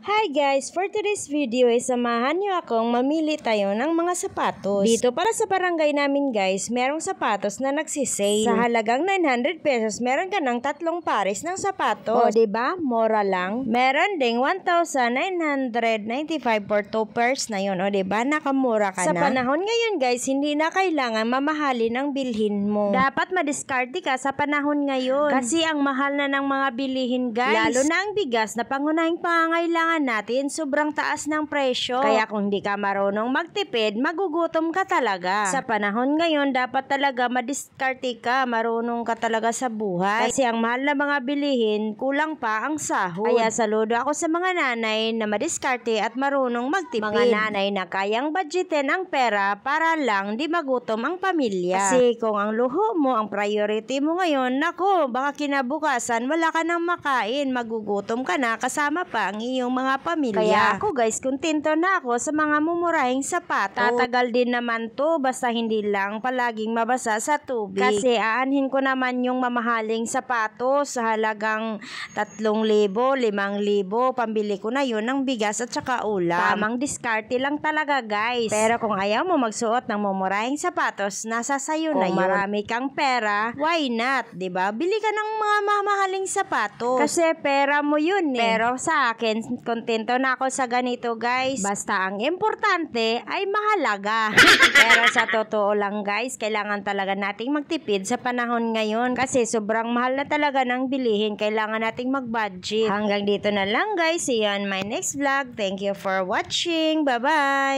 Hi guys! For today's video ay samahan niyo akong mamili tayo ng mga sapatos. Dito para sa barangay namin guys, merong sapatos na nagsisale. Sa halagang 900 pesos, meron ka ng 3 pares ng sapatos. O diba? Mura lang. Meron ding 1,995 for 2 pairs na yun. O diba? Nakamura ka na. Sa panahon ngayon guys, hindi na kailangan mamahalin ang bilhin mo. Dapat madiskarte ka sa panahon ngayon. Kasi ang mahal na ng mga bilihin guys. Lalo na ang bigas na pangunahing pangangailangan natin, sobrang taas ng presyo. Kaya kung hindi ka marunong magtipid, magugutom ka talaga. Sa panahon ngayon, dapat talaga madiskarte ka, marunong ka talaga sa buhay. Kasi ang mahal na mga bilihin, kulang pa ang sahod. Kaya saludo ako sa mga nanay na madiskarte at marunong magtipid. Mga nanay na kayang budgetin ang pera para lang di magutom ang pamilya. Kasi kung ang luho mo, ang priority mo ngayon, nako, baka kinabukasan wala ka nang makain, magugutom ka na kasama pa ang iyong mga pamilya. Kaya ako guys, kontento na ako sa mga mumurahing sapatos. Tatagal din naman to, basta hindi lang palaging mabasa sa tubig. Kasi aanhin ko naman yung mamahaling sapatos sa halagang 3,000, 5,000. Pambili ko na yun ng bigas at saka ulam. Tamang diskarte lang talaga guys. Pero kung ayaw mo magsuot ng mumurahing sapatos, nasa sayo na yun. Kung marami kang pera, why not? Diba? Bili ka ng mga mamahaling sapatos. Kasi pera mo yun eh. Pero sa akin, kontento na ako sa ganito guys. Basta ang importante ay mahalaga. Pero sa totoo lang guys, kailangan talaga nating magtipid sa panahon ngayon. Kasi sobrang mahal na talaga ng bilihin. Kailangan nating mag-budget. Hanggang dito na lang guys. See you on my next vlog. Thank you for watching. Bye-bye!